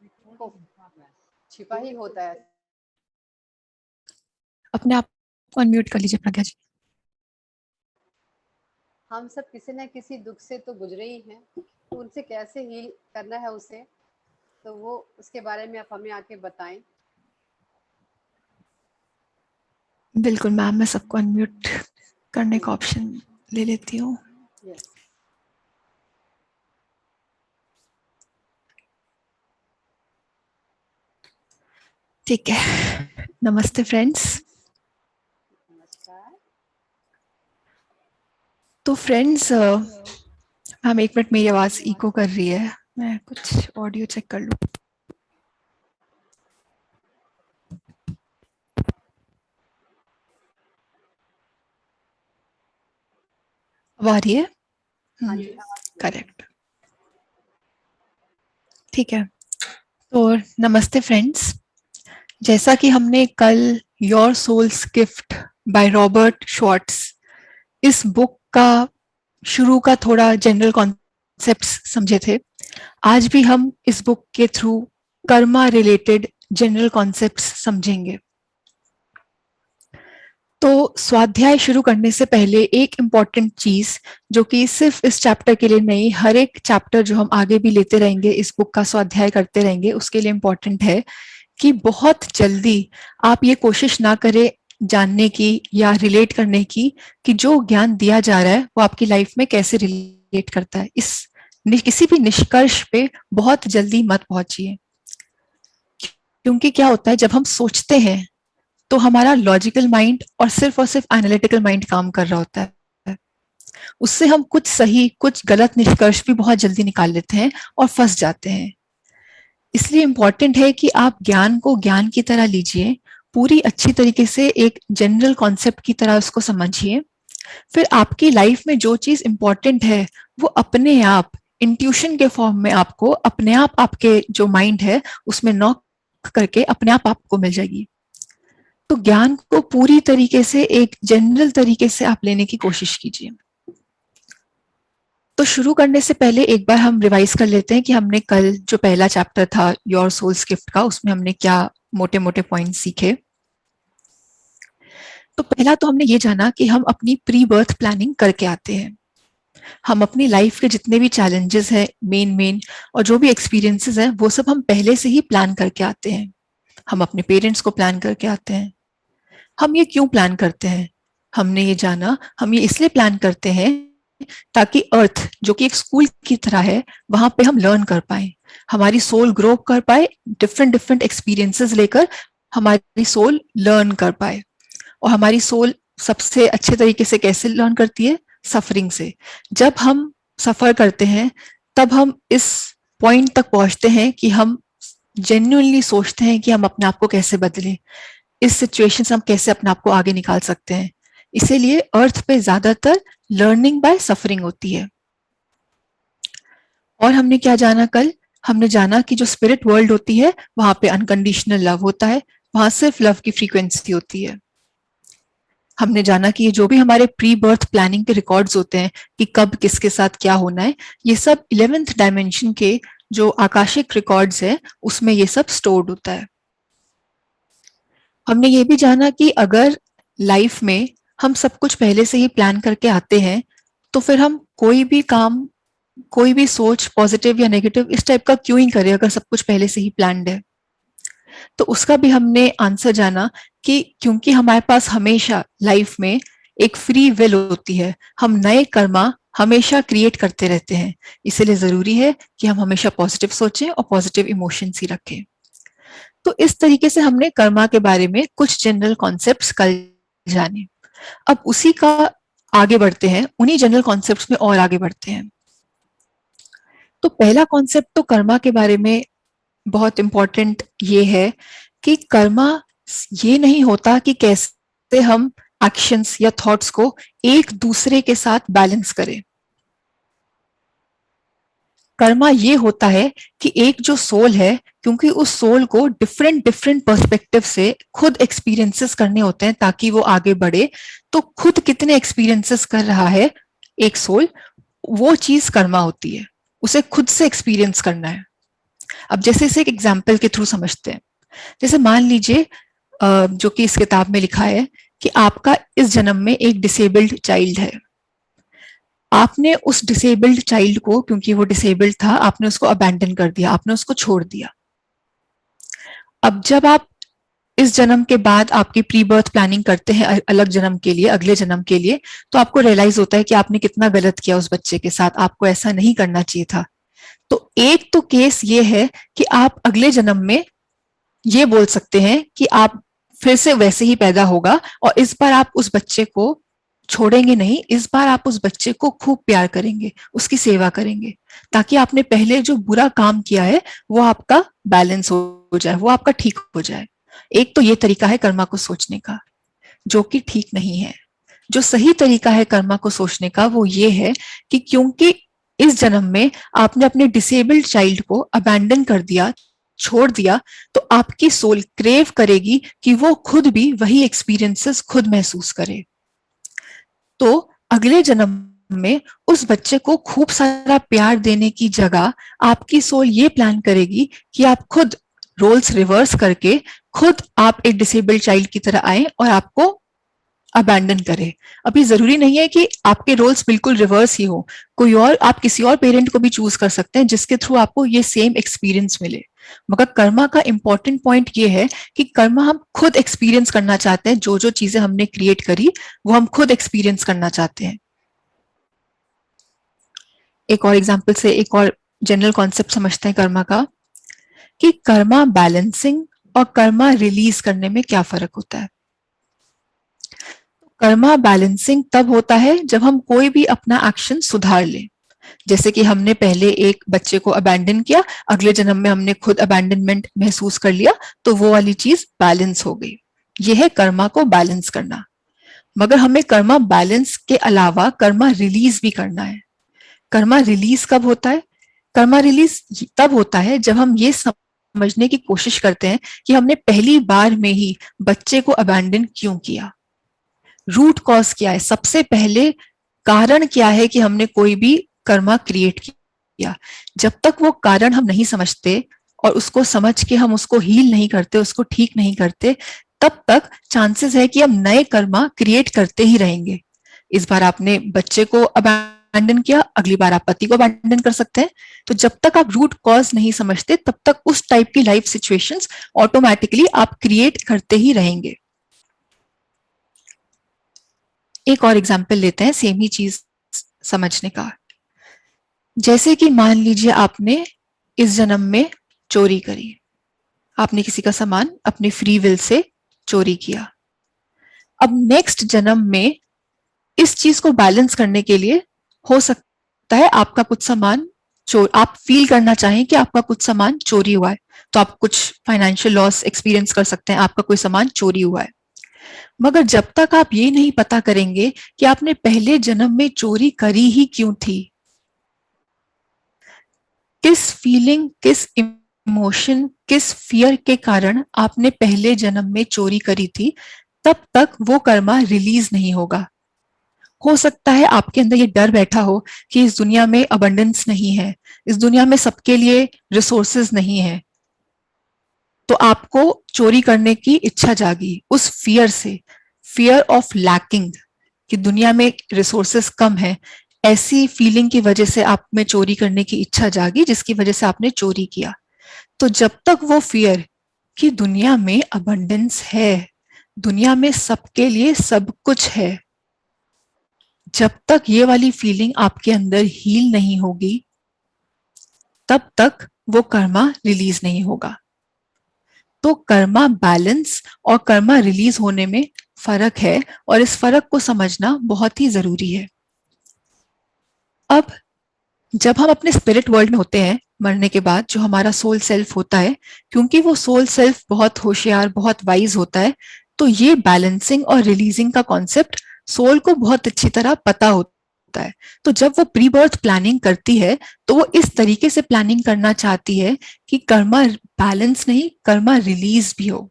को छिपा ही होता है। अपने आप को अनम्यूट कर लीजिए प्रज्ञा जी। हम सब किसी न किसी दुख से तो गुजरे ही हैं, तो उनसे कैसे हील करना है उसे, तो वो उसके बारे में आप हमें आके बताएं। बिल्कुल मैम, मैं सबको अनम्यूट करने का ऑप्शन ले लेती हूँ। यस। ठीक है, नमस्ते फ्रेंड्स। नमस्कार। तो फ्रेंड्स, मैम एक मिनट, मेरी आवाज़ इको कर रही है, मैं कुछ ऑडियो चेक कर लूँ। अब आ रही है? हाँ जी। करेक्ट, ठीक है। तो नमस्ते फ्रेंड्स, जैसा कि हमने कल your soul's gift by Robert Schwartz इस बुक का शुरू का थोड़ा जनरल कॉन्सेप्ट्स समझे थे, आज भी हम इस बुक के through Karma related general concepts समझेंगे। तो स्वाध्याय शुरू करने से पहले एक इम्पॉर्टेंट चीज, जो कि सिर्फ इस चैप्टर के लिए नहीं, हर एक चैप्टर जो हम आगे भी लेते रहेंगे, इस बुक का स्वाध्याय करते रहेंगे, उसके लिए इम्पॉर्टेंट है कि बहुत जल्दी आप ये कोशिश ना करें जानने की या रिलेट करने की कि जो ज्ञान दिया जा रहा है वो आपकी लाइफ में कैसे रिलेट करता है। किसी भी निष्कर्ष पे बहुत जल्दी मत पहुंचिए, क्योंकि क्या होता है जब हम सोचते हैं तो हमारा लॉजिकल माइंड और सिर्फ एनालिटिकल माइंड काम कर रहा होता है। उससे हम कुछ सही कुछ गलत निष्कर्ष भी बहुत जल्दी निकाल लेते हैं और फंस जाते हैं। इसलिए इम्पॉर्टेंट है कि आप ज्ञान को ज्ञान की तरह लीजिए, पूरी अच्छी तरीके से एक जनरल कॉन्सेप्ट की तरह उसको समझिए। फिर आपकी लाइफ में जो चीज इम्पोर्टेंट है वो अपने आप इंट्यूशन के फॉर्म में आपको अपने आप आपके जो माइंड है उसमें नॉक करके अपने आप आपको मिल जाएगी। तो ज्ञान को पूरी तरीके से एक जनरल तरीके से आप लेने की कोशिश कीजिए। तो शुरू करने से पहले एक बार हम रिवाइज कर लेते हैं कि हमने कल जो पहला चैप्टर था योर सोल्स गिफ्ट का, उसमें हमने क्या मोटे मोटे पॉइंट सीखे। तो पहला तो हमने ये जाना कि हम अपनी प्री बर्थ प्लानिंग करके आते हैं। हम अपनी लाइफ के जितने भी चैलेंजेस हैं, मेन और जो भी एक्सपीरियंसेस हैं, वो सब हम पहले से ही प्लान करके आते हैं। हम अपने पेरेंट्स को प्लान करके आते हैं। हम ये क्यों प्लान करते हैं? हमने ये जाना, हम ये इसलिए प्लान करते हैं ताकि अर्थ जो कि एक स्कूल की तरह है, वहां पे हम लर्न कर पाए, हमारी सोल ग्रो कर पाए, डिफरेंट डिफरेंट एक्सपीरियंसेस लेकर हमारी सोल लर्न कर पाए। और हमारी सोल सबसे अच्छे तरीके से कैसे लर्न करती है? सफरिंग से। जब हम सफर करते हैं तब हम इस पॉइंट तक पहुंचते हैं कि हम जेन्युइनली सोचते हैं कि हम अपने आप को कैसे बदलें, इस सिचुएशन से हम कैसे अपने आप को आगे निकाल सकते हैं। इसीलिए अर्थ पे ज्यादातर लर्निंग बाय सफरिंग होती है। और हमने क्या जाना कल? हमने जाना कि जो स्पिरिट वर्ल्ड होती है वहां पे अनकंडीशनल लव होता है, वहां सिर्फ लव की फ्रीक्वेंसी होती है। हमने जाना कि ये जो भी हमारे प्री बर्थ प्लानिंग के रिकॉर्ड्स होते हैं कि कब किसके साथ क्या होना है, ये सब 11th डायमेंशन के जो आकाशिक रिकॉर्ड्स है उसमें ये सब स्टोर्ड होता है। हमने ये भी जाना कि अगर लाइफ में हम सब कुछ पहले से ही प्लान करके आते हैं तो फिर हम कोई भी काम, कोई भी सोच, पॉजिटिव या नेगेटिव, इस टाइप का क्यों ही करें अगर सब कुछ पहले से ही प्लान्ड है। तो उसका भी हमने आंसर जाना कि क्योंकि हमारे पास हमेशा लाइफ में एक फ्री विल होती है, हम नए कर्मा हमेशा क्रिएट करते रहते हैं। इसलिए जरूरी है कि हम हमेशा पॉजिटिव सोचें और पॉजिटिव इमोशंस ही रखें। तो इस तरीके से हमने कर्मा के बारे में कुछ जनरल कॉन्सेप्ट्स कल जाने। अब उसी का आगे बढ़ते हैं, उन्हीं जनरल कॉन्सेप्ट्स में और आगे बढ़ते हैं। तो पहला कॉन्सेप्ट तो कर्मा के बारे में बहुत इंपॉर्टेंट ये है कि कर्मा ये नहीं होता कि कैसे हम एक्शंस या थॉट्स को एक दूसरे के साथ बैलेंस करें। कर्मा ये होता है कि एक जो सोल है, क्योंकि उस सोल को डिफरेंट डिफरेंट पर्सपेक्टिव से खुद एक्सपीरियंसेस करने होते हैं ताकि वो आगे बढ़े, तो खुद कितने एक्सपीरियंसेस कर रहा है एक सोल, वो चीज कर्मा होती है। उसे खुद से एक्सपीरियंस करना है। अब जैसे इसे एक एग्जाम्पल के थ्रू समझते हैं। जैसे मान लीजिए जो कि इस किताब में लिखा है कि आपका इस जन्म में एक डिसेबल्ड चाइल्ड है। आपने उस डिसेबल्ड चाइल्ड को, क्योंकि वो डिसेबल्ड था, आपने उसको अबैंडन कर दिया, आपने उसको छोड़ दिया। अब जब आप इस जन्म के बाद आपकी प्री बर्थ प्लानिंग करते हैं अलग जन्म के लिए, अगले जन्म के लिए, तो आपको रियलाइज होता है कि आपने कितना गलत किया उस बच्चे के साथ, आपको ऐसा नहीं करना चाहिए था। तो एक तो केस ये है कि आप अगले जन्म में ये बोल सकते हैं कि आप फिर से वैसे ही पैदा होगा, और इस बार आप उस बच्चे को छोड़ेंगे नहीं, इस बार आप उस बच्चे को खूब प्यार करेंगे, उसकी सेवा करेंगे, ताकि आपने पहले जो बुरा काम किया है वो आपका बैलेंस हो जाए, वो आपका ठीक हो जाए। एक तो ये तरीका है कर्मा को सोचने का, जो कि ठीक नहीं है। जो सही तरीका है कर्मा को सोचने का वो ये है कि क्योंकि इस जन्म में आपने अपने डिसेबल्ड चाइल्ड को अबैंडन कर दिया, छोड़ दिया, तो आपकी सोल क्रेव करेगी कि वो खुद भी वही एक्सपीरियंसेस खुद महसूस करे। तो अगले जन्म में उस बच्चे को खूब सारा प्यार देने की जगह आपकी सोल ये प्लान करेगी कि आप खुद रोल्स रिवर्स करके खुद आप एक डिसेबल्ड चाइल्ड की तरह आए और आपको अबैंडन करे। अभी जरूरी नहीं है कि आपके रोल्स बिल्कुल रिवर्स ही हो, कोई और, आप किसी और पेरेंट को भी चूज कर सकते हैं जिसके थ्रू आपको ये सेम एक्सपीरियंस मिले। मगर कर्मा का इंपॉर्टेंट पॉइंट ये है कि कर्मा हम खुद एक्सपीरियंस करना चाहते हैं, जो जो चीजें हमने क्रिएट करी वो हम खुद एक्सपीरियंस करना चाहते हैं। एक और एग्जाम्पल से एक और जनरल कॉन्सेप्ट समझते हैं कर्मा का, कि कर्मा बैलेंसिंग और कर्मा रिलीज करने में क्या फर्क होता है। कर्मा बैलेंसिंग तब होता है जब हम कोई भी अपना एक्शन सुधार लें। जैसे कि हमने पहले एक बच्चे को अबैंडन किया, अगले जन्म में हमने खुद अबैंडनमेंट महसूस कर लिया, तो वो वाली चीज बैलेंस हो गई। यह है कर्मा को बैलेंस करना। मगर हमें कर्मा बैलेंस के अलावा कर्मा रिलीज भी करना है। कर्मा रिलीज कब होता है? कर्मा रिलीज तब होता है जब हम ये समझने की कोशिश करते हैं कि हमने पहली बार में ही बच्चे को अबैंडन क्यों किया, रूट कॉज क्या है, सबसे पहले कारण क्या है कि हमने कोई भी कर्मा क्रिएट किया। जब तक वो कारण हम नहीं समझते और उसको समझ के हम उसको हील नहीं करते, उसको ठीक नहीं करते, तब तक चांसेस है कि हम नए कर्मा क्रिएट करते ही रहेंगे। इस बार आपने बच्चे को अबैंडन किया, अगली बार आप पति को अबैंडन कर सकते हैं। तो जब तक आप रूट कॉज नहीं समझते तब तक उस टाइप की लाइफ सिचुएशंस ऑटोमेटिकली आप क्रिएट करते ही रहेंगे। एक और एग्जाम्पल लेते हैं सेम ही चीज समझने का। जैसे कि मान लीजिए आपने इस जन्म में चोरी करी, आपने किसी का सामान अपने फ्री विल से चोरी किया। अब नेक्स्ट जन्म में इस चीज को बैलेंस करने के लिए हो सकता है आपका कुछ सामान आप फील करना चाहें कि आपका कुछ सामान चोरी हुआ है, तो आप कुछ फाइनेंशियल लॉस एक्सपीरियंस कर सकते हैं, आपका कोई सामान चोरी हुआ है। मगर जब तक आप ये नहीं पता करेंगे कि आपने पहले जन्म में चोरी करी ही क्यों थी, किस फीलिंग, किस इमोशन, किस फियर के कारण आपने पहले जन्म में चोरी करी थी, तब तक वो कर्मा रिलीज नहीं होगा। हो सकता है आपके अंदर ये डर बैठा हो कि इस दुनिया में अबंडेंस नहीं है, इस दुनिया में सबके लिए रिसोर्सेज नहीं है, तो आपको चोरी करने की इच्छा जागी उस फियर से, फियर ऑफ लैकिंग, कि दुनिया में रिसोर्सेस कम है। ऐसी फीलिंग की वजह से आप में चोरी करने की इच्छा जागी, जिसकी वजह से आपने चोरी किया। तो जब तक वो फियर कि दुनिया में अबंडेंस है, दुनिया में सबके लिए सब कुछ है, जब तक ये वाली फीलिंग आपके अंदर हील नहीं होगी, तब तक वो कर्मा रिलीज नहीं होगा। तो कर्मा बैलेंस और कर्मा रिलीज होने में फर्क है, और इस फर्क को समझना बहुत ही जरूरी है। अब जब हम अपने स्पिरिट वर्ल्ड में होते हैं, मरने के बाद जो हमारा सोल सेल्फ होता है, क्योंकि वो सोल सेल्फ बहुत होशियार, बहुत वाइज होता है, तो ये बैलेंसिंग और रिलीजिंग का कॉन्सेप्ट सोल को बहुत अच्छी तरह पता होता है। तो जब वो प्री बर्थ प्लानिंग करती है, तो वो इस तरीके से प्लानिंग करना चाहती है कि कर्मा बैलेंस नहीं, कर्मा रिलीज भी हो।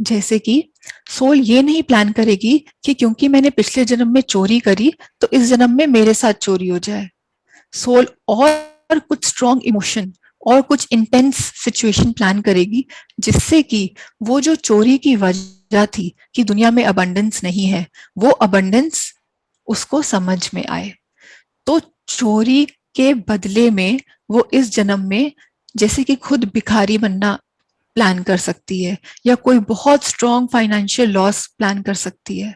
जैसे कि सोल ये नहीं प्लान करेगी कि क्योंकि मैंने पिछले जन्म में चोरी करी तो इस जन्म में मेरे साथ चोरी हो जाए। सोल और और कुछ स्ट्रॉन्ग इमोशन और कुछ इंटेंस सिचुएशन प्लान करेगी, जिससे कि वो जो चोरी की वजह थी कि दुनिया में अबंडेंस नहीं है, वो अबंडेंस उसको समझ में आए। तो चोरी के बदले में वो इस जन्म में जैसे कि खुद भिखारी बनना प्लान कर सकती है, या कोई बहुत स्ट्रॉन्ग फाइनेंशियल लॉस प्लान कर सकती है,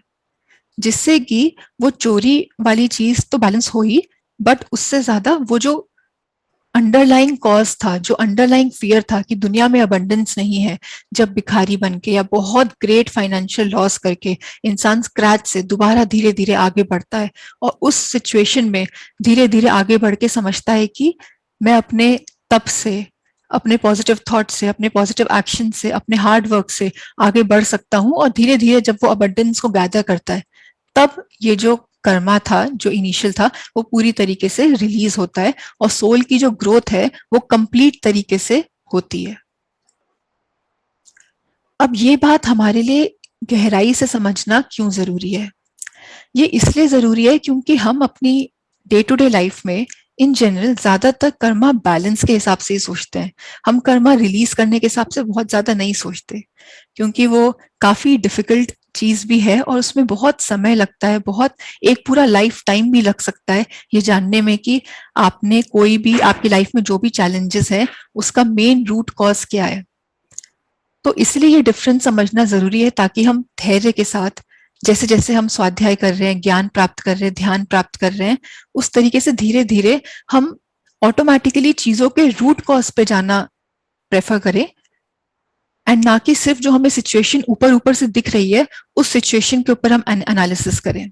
जिससे कि वो चोरी वाली चीज तो बैलेंस हो ही, बट उससे ज्यादा वो जो अंडरलाइंग कॉज था, जो अंडरलाइंग फियर था कि दुनिया में अबंडेंस नहीं है, जब भिखारी बन के या बहुत ग्रेट फाइनेंशियल लॉस करके इंसान स्क्रैच से दोबारा धीरे धीरे आगे बढ़ता है, और उस सिचुएशन में धीरे धीरे आगे बढ़ के समझता है कि मैं अपने तप से, अपने पॉजिटिव थॉट से, अपने पॉजिटिव एक्शन से, अपने हार्ड वर्क से आगे बढ़ सकता हूँ, और धीरे धीरे जब वो अबंडेंस को गैदर करता है, तब ये जो कर्मा था, जो इनिशियल था, वो पूरी तरीके से रिलीज होता है, और सोल की जो ग्रोथ है वो कंप्लीट तरीके से होती है। अब ये बात हमारे लिए गहराई से समझना क्यों जरूरी है? ये इसलिए जरूरी है क्योंकि हम अपनी डे टू डे लाइफ में इन जनरल ज्यादातर कर्मा बैलेंस के हिसाब से ही सोचते हैं। हम कर्मा रिलीज करने के हिसाब से बहुत ज्यादा नहीं सोचते, क्योंकि वो काफी डिफिकल्ट चीज भी है, और उसमें बहुत समय लगता है, बहुत एक पूरा लाइफ टाइम भी लग सकता है ये जानने में कि आपने कोई भी आपकी लाइफ में जो भी चैलेंजेस है उसका मेन रूट कॉज क्या है। तो इसलिए ये डिफरेंस समझना जरूरी है, ताकि हम धैर्य के साथ, जैसे जैसे हम स्वाध्याय कर रहे हैं, ज्ञान प्राप्त कर रहे हैं, ध्यान प्राप्त कर रहे हैं, उस तरीके से धीरे धीरे हम ऑटोमेटिकली चीजों के रूट कॉज पे जाना प्रेफर करें, एंड ना कि सिर्फ जो हमें सिचुएशन ऊपर ऊपर से दिख रही है उस सिचुएशन के ऊपर हम एनालिसिस करें।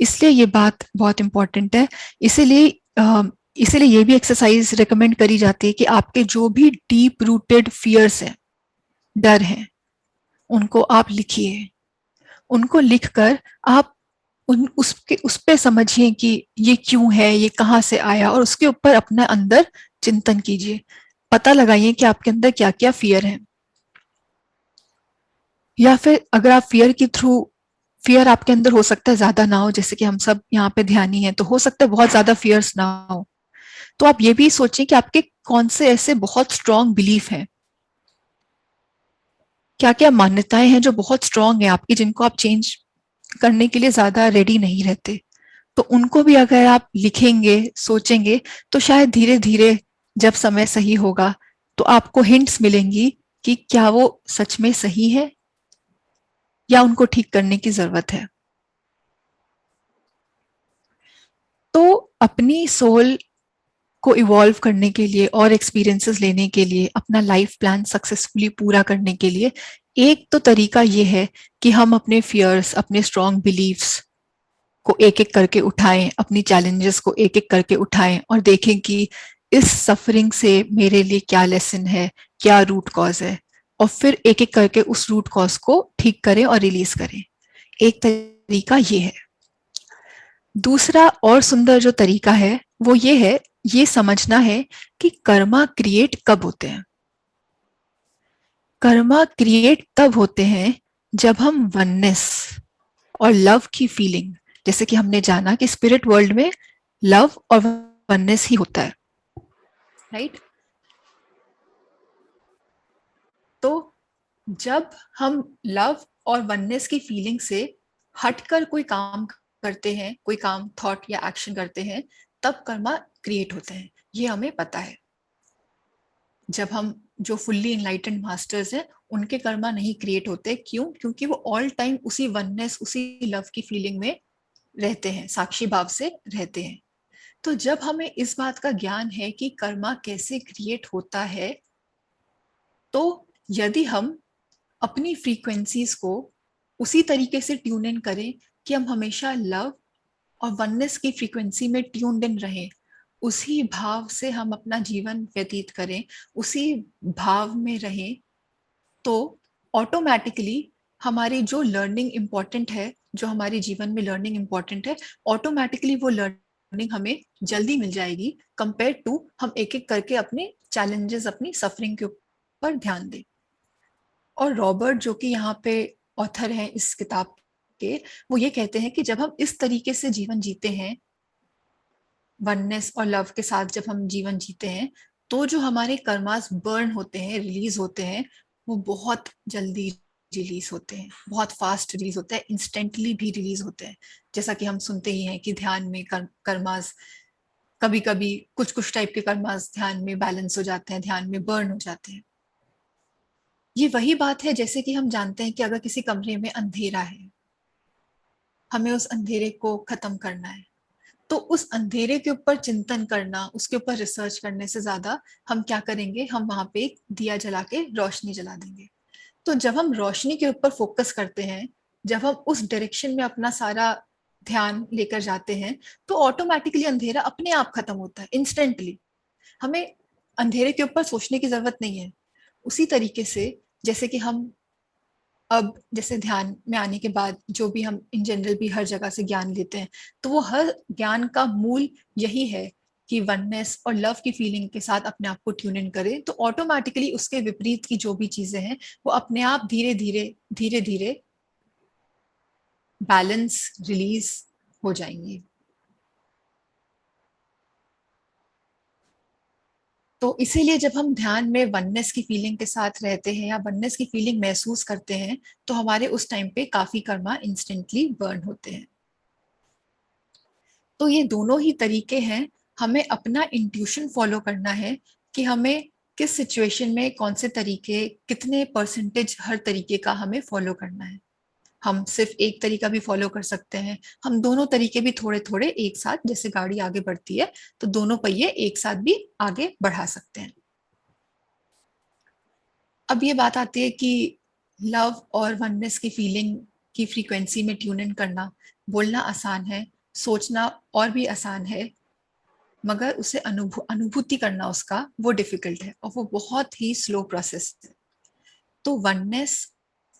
इसलिए ये बात बहुत इंपॉर्टेंट है। इसीलिए इसीलिए ये भी एक्सरसाइज रिकमेंड करी जाती है कि आपके जो भी डीप रूटेड फियर्स हैं, डर हैं, उनको आप लिखिए। उनको लिखकर आप उस पे समझिए कि ये क्यों है, ये कहाँ से आया, और उसके ऊपर अपना अंदर चिंतन कीजिए। पता लगाइए कि आपके अंदर क्या क्या फियर है। या फिर अगर आप फियर आपके अंदर हो सकता है ज्यादा ना हो, जैसे कि हम सब यहाँ पे ध्यानी है, तो हो सकता है बहुत ज्यादा फियर्स ना हो, तो आप ये भी सोचें कि आपके कौन से ऐसे बहुत स्ट्रॉन्ग बिलीफ हैं, क्या क्या मान्यताएं हैं जो बहुत स्ट्रॉन्ग है आपकी, जिनको आप चेंज करने के लिए ज्यादा रेडी नहीं रहते। तो उनको भी अगर आप लिखेंगे, सोचेंगे, तो शायद धीरे धीरे जब समय सही होगा तो आपको हिंट्स मिलेंगी कि क्या वो सच में सही है या उनको ठीक करने की जरूरत है। तो अपनी सोल को इवॉल्व करने के लिए और एक्सपीरियंसेस लेने के लिए, अपना लाइफ प्लान सक्सेसफुली पूरा करने के लिए, एक तो तरीका ये है कि हम अपने फियर्स, अपने स्ट्रॉन्ग बिलीव्स को एक एक करके उठाएं, अपनी चैलेंजेस को एक एक करके उठाएं, और देखें कि इस सफरिंग से मेरे लिए क्या लेसन है, क्या रूट कॉज है, और फिर एक एक करके उस रूट कॉज को ठीक करें और रिलीज करें। एक तरीका ये है। दूसरा और सुंदर जो तरीका है वो ये है, ये समझना है कि कर्मा क्रिएट कब होते हैं। कर्मा क्रिएट तब होते हैं जब हम वननेस और लव की फीलिंग, जैसे कि हमने जाना कि स्पिरिट वर्ल्ड में लव और वननेस ही होता है, राइट? तो जब हम लव और वननेस की फीलिंग से हटकर कोई काम करते हैं, कोई काम, थॉट या एक्शन करते हैं, तब कर्मा क्रिएट होते हैं, ये हमें पता है। जब हम जो फुल्ली इनलाइटेंड मास्टर्स हैं, उनके कर्मा नहीं क्रिएट होते। क्यों? क्योंकि वो ऑल टाइम उसी वननेस, उसी लव की फीलिंग में रहते हैं, साक्षी भाव से रहते हैं। तो जब हमें इस बात का ज्ञान है कि कर्मा कैसे क्रिएट होता है, तो यदि हम अपनी फ्रीक्वेंसीज को उसी तरीके से ट्यून इन करें कि हम हमेशा लव और वननेस की फ्रीक्वेंसी में ट्यून्ड इन रहें, उसी भाव से हम अपना जीवन व्यतीत करें, उसी भाव में रहें, तो ऑटोमेटिकली हमारी जो लर्निंग इंपॉर्टेंट है, जो हमारे जीवन में लर्निंग इंपॉर्टेंट है, ऑटोमेटिकली वो लर्निंग हमें जल्दी मिल जाएगी, कंपेयर टू हम एक एक करके अपने चैलेंजेस, अपनी सफरिंग के ऊपर ध्यान दें। और रॉबर्ट, जो कि यहाँ पे ऑथर हैं इस किताब के, वो ये कहते हैं कि जब हम इस तरीके से जीवन जीते हैं, वननेस और लव के साथ जब हम जीवन जीते हैं, तो जो हमारे कर्मास बर्न होते हैं, रिलीज होते हैं, वो बहुत जल्दी रिलीज होते हैं, बहुत फास्ट रिलीज होते हैं, इंस्टेंटली भी रिलीज होते हैं। जैसा कि हम सुनते ही हैं कि ध्यान में कर्मास, कभी कभी कुछ कुछ टाइप के कर्मास ध्यान में बैलेंस हो जाते हैं, ध्यान में बर्न हो जाते हैं। ये वही बात है जैसे कि हम जानते हैं कि अगर किसी कमरे में अंधेरा है, हमें उस अंधेरे को खत्म करना है, तो उस अंधेरे के ऊपर चिंतन करना, उसके ऊपर रिसर्च करने से ज्यादा हम क्या करेंगे, हम वहां पे एक दिया जला के रोशनी जला देंगे। तो जब हम रोशनी के ऊपर फोकस करते हैं, जब हम उस डायरेक्शन में अपना सारा ध्यान लेकर जाते हैं, तो ऑटोमेटिकली अंधेरा अपने आप खत्म होता है, इंस्टेंटली। हमें अंधेरे के ऊपर सोचने की जरूरत नहीं है। उसी तरीके से जैसे कि हम अब जैसे ध्यान में आने के बाद जो भी हम इन जनरल भी हर जगह से ज्ञान लेते हैं, तो वो हर ज्ञान का मूल यही है कि वननेस और लव की फीलिंग के साथ अपने आप को ट्यून इन करें, तो ऑटोमेटिकली उसके विपरीत की जो भी चीजें हैं वो अपने आप धीरे धीरे धीरे धीरे बैलेंस रिलीज हो जाएंगी। तो इसीलिए जब हम ध्यान में वननेस की फीलिंग के साथ रहते हैं या वननेस की फीलिंग महसूस करते हैं, तो हमारे उस टाइम पे काफी कर्मा इंस्टेंटली बर्न होते हैं। तो ये दोनों ही तरीके हैं। हमें अपना इंट्यूशन फॉलो करना है कि हमें किस सिचुएशन में कौन से तरीके, कितने परसेंटेज हर तरीके का हमें फॉलो करना है। हम सिर्फ एक तरीका भी फॉलो कर सकते हैं, हम दोनों तरीके भी थोड़े थोड़े एक साथ, जैसे गाड़ी आगे बढ़ती है तो दोनों पहिए एक साथ भी आगे बढ़ा सकते हैं। अब ये बात आती है कि लव और वननेस की फीलिंग की फ्रीक्वेंसी में ट्यून इन करना, बोलना आसान है, सोचना और भी आसान है, मगर उसे अनुभूति करना उसका वो डिफिकल्ट है, और वो बहुत ही स्लो प्रोसेस है। तो वननेस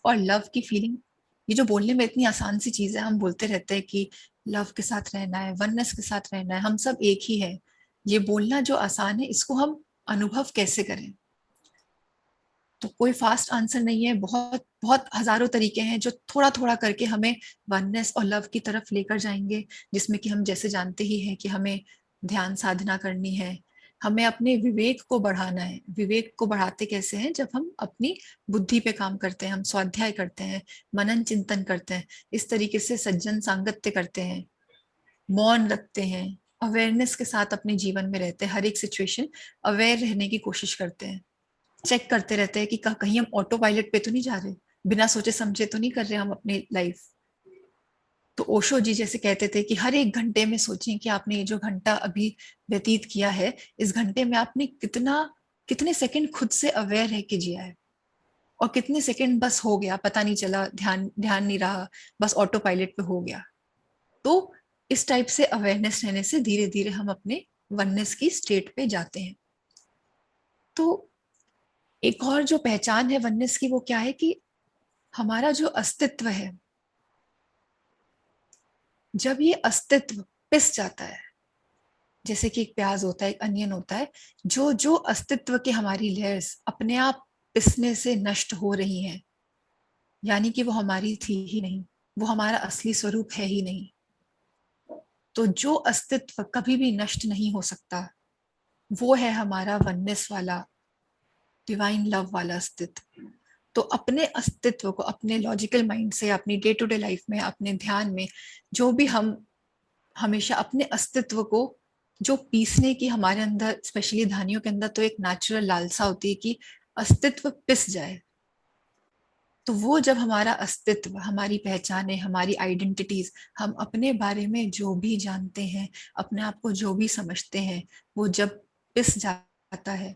और लव की फीलिंग, ये जो बोलने में इतनी आसान सी चीज है, हम बोलते रहते हैं कि लव के साथ रहना है, वननेस के साथ रहना है, हम सब एक ही है। ये बोलना जो आसान है, इसको हम अनुभव कैसे करें? तो कोई फास्ट आंसर नहीं है, बहुत बहुत हजारों तरीके हैं जो थोड़ा थोड़ा करके हमें वननेस और लव की तरफ लेकर जाएंगे। जिसमें कि हम जैसे जानते ही हैं कि हमें ध्यान साधना करनी है, हमें अपने विवेक को बढ़ाना है। विवेक को बढ़ाते कैसे हैं? जब हम अपनी बुद्धि पे काम करते हैं, हम स्वाध्याय करते हैं, मनन चिंतन करते हैं, इस तरीके से सज्जन सांगत्य करते हैं, मौन रखते हैं, अवेयरनेस के साथ अपने जीवन में रहते हैं, हर एक सिचुएशन अवेयर रहने की कोशिश करते हैं, चेक करते रहते हैं कि कहीं हम ऑटो पायलट पे तो नहीं जा रहे, बिना सोचे समझे तो नहीं कर रहे हम अपनी लाइफ। तो ओशो जी जैसे कहते थे कि हर एक घंटे में सोचें कि आपने ये जो घंटा अभी व्यतीत किया है, इस घंटे में आपने कितने सेकंड खुद से अवेयर रह के जिया है, और कितने सेकंड बस हो गया, पता नहीं चला, ध्यान ध्यान नहीं रहा, बस ऑटो पायलट पे हो गया। तो इस टाइप से अवेयरनेस रहने से धीरे धीरे हम अपने वननेस की स्टेट पे जाते हैं। तो एक और जो पहचान है वननेस की, वो क्या है कि हमारा जो अस्तित्व है, जब ये अस्तित्व पिस जाता है, जैसे कि एक प्याज होता है, एक अनियन होता है, जो जो अस्तित्व के हमारी लेयर्स अपने आप पिसने से नष्ट हो रही हैं, यानी कि वो हमारी थी ही नहीं, वो हमारा असली स्वरूप है ही नहीं। तो जो अस्तित्व कभी भी नष्ट नहीं हो सकता, वो है हमारा वननेस वाला, डिवाइन लव वाला अस्तित्व। तो अपने अस्तित्व को अपने लॉजिकल माइंड से, अपनी डे टू डे लाइफ में, अपने ध्यान में, जो भी हम हमेशा अपने अस्तित्व को जो पीसने की हमारे अंदर, स्पेशली धानियों के अंदर तो एक नेचुरल लालसा होती है कि अस्तित्व पिस जाए। तो वो जब हमारा अस्तित्व, हमारी पहचाने, हमारी आइडेंटिटीज, हम अपने बारे में जो भी जानते हैं, अपने आप को जो भी समझते हैं, वो जब पिस जाता है,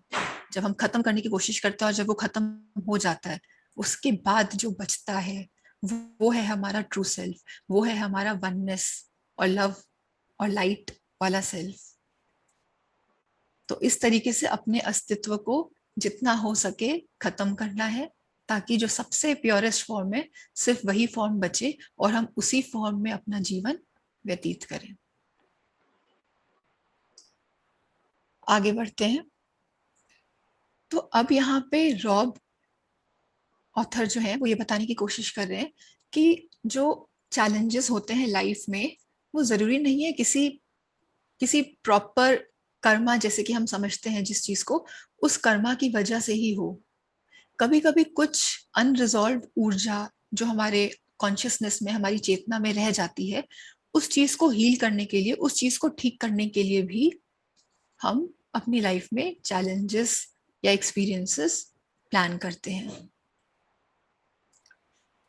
जब हम खत्म करने की कोशिश करते हैं और जब वो खत्म हो जाता है, उसके बाद जो बचता है वो है हमारा ट्रू सेल्फ, वो है हमारा वननेस और लव और लाइट वाला सेल्फ। तो इस तरीके से अपने अस्तित्व को जितना हो सके खत्म करना है, ताकि जो सबसे प्योरेस्ट फॉर्म है सिर्फ वही फॉर्म बचे और हम उसी फॉर्म में अपना जीवन व्यतीत करें। आगे बढ़ते हैं। तो अब यहाँ पे रॉब ऑथर जो है वो ये बताने की कोशिश कर रहे हैं कि जो चैलेंजेस होते हैं लाइफ में, वो जरूरी नहीं है किसी किसी प्रॉपर कर्मा, जैसे कि हम समझते हैं जिस चीज को, उस कर्मा की वजह से ही हो। कभी कभी कुछ अनरिजॉल्व ऊर्जा जो हमारे कॉन्शियसनेस में, हमारी चेतना में रह जाती है, उस चीज को हील करने के लिए, उस चीज को ठीक करने के लिए भी हम अपनी लाइफ में चैलेंजेस या एक्सपीरियंसेस प्लान करते हैं।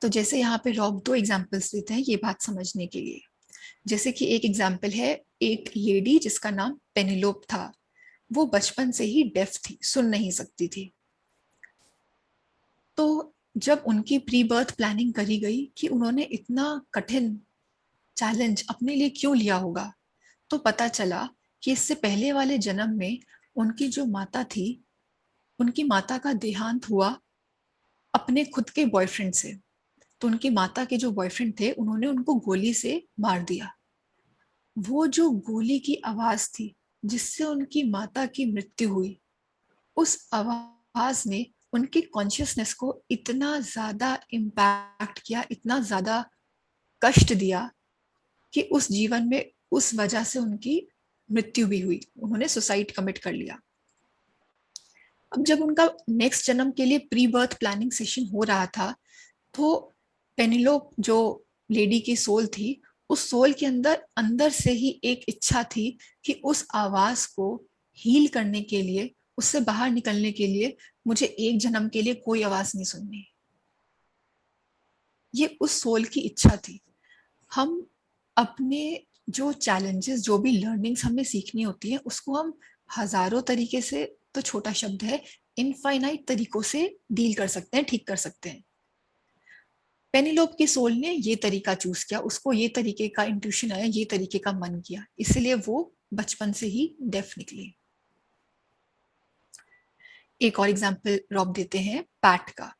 तो जैसे यहाँ पे रॉब 2 एग्जाम्पल्स देते हैं ये बात समझने के लिए। जैसे कि एक एग्जाम्पल है, एक लेडी जिसका नाम पेनिलोप था। वो बचपन से ही डेफ थी, सुन नहीं सकती थी। तो जब उनकी प्री बर्थ प्लानिंग करी गई कि उन्होंने इतना कठिन चैलेंज अपने लिए क्यों लिया होगा, तो पता चला कि इससे पहले वाले जन्म में उनकी जो माता थी, उनकी माता का देहांत हुआ अपने खुद के बॉयफ्रेंड से। तो उनकी माता के जो बॉयफ्रेंड थे उन्होंने उनको गोली से मार दिया। वो जो गोली की आवाज थी जिससे उनकी माता की मृत्यु हुई, उस आवाज ने उनकी कॉन्शियसनेस को इतना ज्यादा इम्पैक्ट किया, इतना ज्यादा कष्ट दिया कि उस जीवन में उस वजह से उनकी मृत्यु भी हुई। उन्होंने सुसाइड कमिट कर लिया। अब जब उनका नेक्स्ट जन्म के लिए प्री बर्थ प्लानिंग सेशन हो रहा था, तो पेनिलोप जो लेडी की सोल थी, उस सोल के अंदर अंदर से ही एक इच्छा थी कि उस आवाज को हील करने के लिए, उससे बाहर निकलने के लिए मुझे एक जन्म के लिए कोई आवाज नहीं सुननी। ये उस सोल की इच्छा थी। हम अपने जो चैलेंजेस, जो भी लर्निंग्स हमें सीखनी होती है, उसको हम हजारों तरीके से, तो छोटा शब्द है, इनफाइनाइट तरीकों से डील कर सकते हैं, ठीक कर सकते हैं। पेनिलोप की सोल ने ये तरीका चूज किया, उसको ये तरीके का इंट्यूशन आया, ये तरीके का मन किया, इसलिए वो बचपन से ही डेफ निकली। एक और एग्जाम्पल रॉब देते हैं पैट का।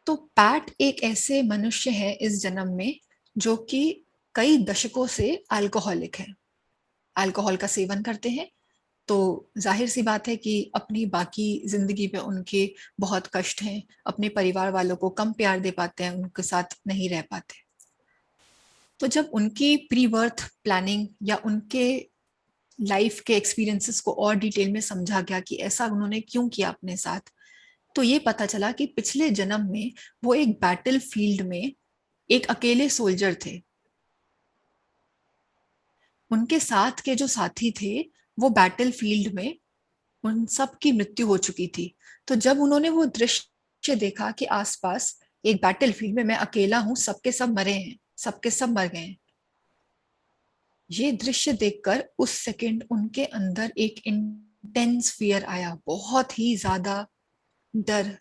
तो पैट एक ऐसे मनुष्य है इस जन्म में जो कि कई दशकों से अल्कोहलिक है, अल्कोहल का सेवन करते हैं। तो जाहिर सी बात है कि अपनी बाकी जिंदगी में उनके बहुत कष्ट हैं, अपने परिवार वालों को कम प्यार दे पाते हैं, उनके साथ नहीं रह पाते। तो जब उनकी प्री बर्थ प्लानिंग या उनके लाइफ के एक्सपीरियंसेस को और डिटेल में समझा गया कि ऐसा उन्होंने क्यों किया अपने साथ, तो ये पता चला कि पिछले जन्म में वो एक बैटल फील्ड में एक अकेले सोल्जर थे। उनके साथ के जो साथी थे, वो बैटल फील्ड में उन सब की मृत्यु हो चुकी थी। तो जब उन्होंने वो दृश्य देखा कि आसपास एक बैटल फील्ड में मैं अकेला हूं, सबके सब मरे हैं, सबके सब मर गए हैं, ये दृश्य देखकर उस सेकंड उनके अंदर एक इंटेंस फियर आया, बहुत ही ज्यादा डर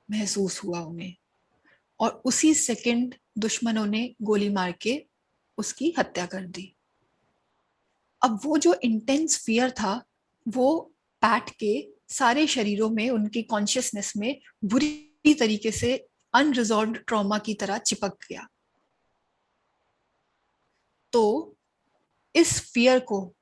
महसूस हुआ उन्हें। और उसी सेकंड दुश्मनों ने गोली मार के उसकी हत्या कर दी। अब वो जो इंटेंस फियर था, वो पैट के सारे शरीरों में, उनकी कॉन्शियसनेस में बुरी तरीके से अनरिजॉल्व ट्रॉमा की तरह चिपक गया। तो इस फियर को,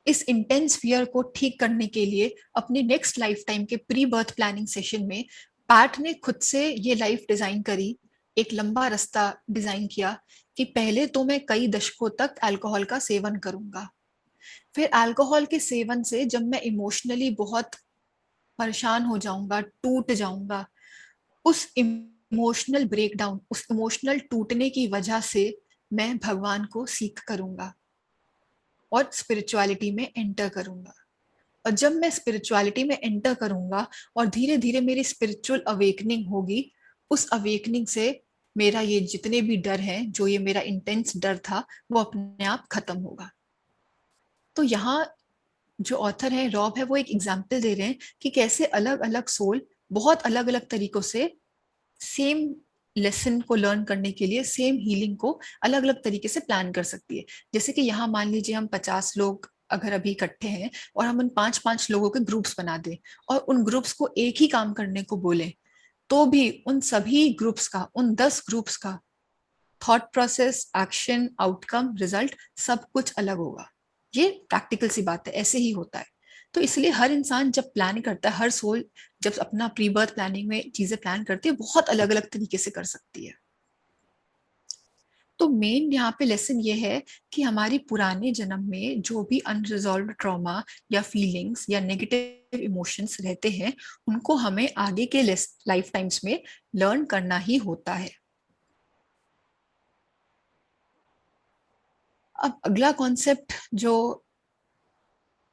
इस इंटेंस फियर को ठीक करने के लिए अपने नेक्स्ट लाइफ टाइम के प्री बर्थ प्लानिंग सेशन में पैट ने खुद से ये लाइफ डिजाइन करी, एक लंबा रास्ता डिजाइन किया कि पहले तो मैं कई दशकों तक अल्कोहल का सेवन करूंगा, फिर अल्कोहल के सेवन से जब मैं इमोशनली बहुत परेशान हो जाऊंगा, टूट जाऊंगा, उस इमोशनल ब्रेकडाउन, उस इमोशनल टूटने की वजह से मैं भगवान को सीख करूंगा और स्पिरिचुअलिटी में एंटर करूंगा। और जब मैं स्पिरिचुअलिटी में एंटर करूंगा और धीरे धीरे मेरी स्पिरिचुअल अवेकनिंग होगी, उस अवेकनिंग से मेरा ये जितने भी डर हैं, जो ये मेरा इंटेंस डर था, वो अपने आप खत्म होगा। तो यहाँ जो ऑथर है रॉब है, वो एक एग्जाम्पल दे रहे हैं कि कैसे अलग अलग सोल बहुत अलग अलग तरीकों से सेम लेसन को लर्न करने के लिए, सेम हीलिंग को अलग अलग तरीके से प्लान कर सकती है। जैसे कि यहाँ मान लीजिए हम 50 लोग अगर अभी इकट्ठे हैं और हम उन 5-5 लोगों के ग्रुप्स बना दें और उन ग्रुप्स को एक ही काम करने को बोले, तो भी उन सभी ग्रुप्स का, उन 10 ग्रुप्स का thought process, action, outcome, result सब कुछ अलग होगा। ये प्रैक्टिकल सी बात है, ऐसे ही होता है। तो इसलिए हर इंसान जब प्लान करता है, हर सोल जब अपना प्री बर्थ प्लानिंग में चीजें प्लान करती है, बहुत अलग अलग तरीके से कर सकती है। तो मेन यहाँ पे लेसन ये है कि हमारी पुराने जन्म में जो भी अनरिजॉल्व ट्रॉमा या फीलिंग्स या नेगेटिव इमोशंस रहते हैं, उनको हमें आगे के लाइफ टाइम्स में लर्न करना ही होता है। अब अगला कॉन्सेप्ट जो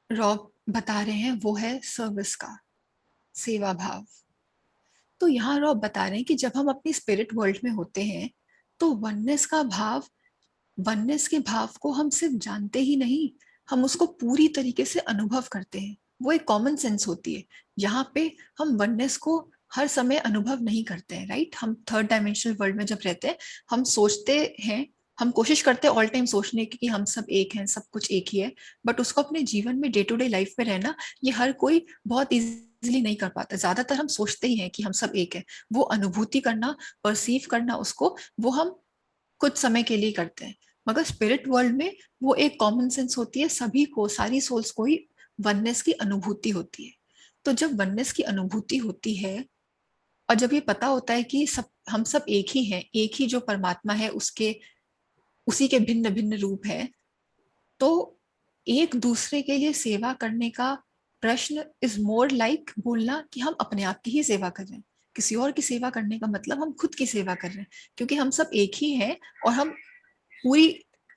रॉब बता रहे हैं वो है सर्विस का, सेवा भाव। तो यहाँ रॉब बता रहे हैं कि जब हम अपनी स्पिरिट वर्ल्ड में होते हैं तो वननेस का भाव, वननेस के भाव को हम सिर्फ जानते ही नहीं, हम उसको पूरी तरीके से अनुभव करते हैं। वो एक कॉमन सेंस होती है। यहाँ पे हम वननेस को हर समय अनुभव नहीं करते हैं, राइट? हम थर्ड डायमेंशनल वर्ल्ड में जब रहते हैं, हम सोचते हैं, हम कोशिश करते हैं ऑल टाइम सोचने की कि हम सब एक हैं, सब कुछ एक ही है, बट उसको अपने जीवन में डे टू डे लाइफ में रहना, ये हर कोई बहुत इजीली नहीं कर पाता। ज्यादातर हम सोचते ही हैं कि हम सब एक है। वो अनुभूति करना, परसीव करना उसको, वो हम कुछ समय के लिए करते हैं। मगर स्पिरिट वर्ल्ड में वो एक कॉमन सेंस होती है, सभी को, सारी सोल्स को ही वननेस की अनुभूति होती है। तो जब वननेस की अनुभूति होती है और जब ये पता होता है कि सब, हम सब एक ही हैं, एक ही जो परमात्मा है उसके, उसी के भिन्न भिन्न रूप है, तो एक दूसरे के लिए सेवा करने का प्रश्न इज मोर लाइक बोलना कि हम अपने आप की ही सेवा कर रहे हैं। किसी और की सेवा करने का मतलब हम खुद की सेवा कर रहे हैं, क्योंकि हम सब एक ही हैं और हम पूरी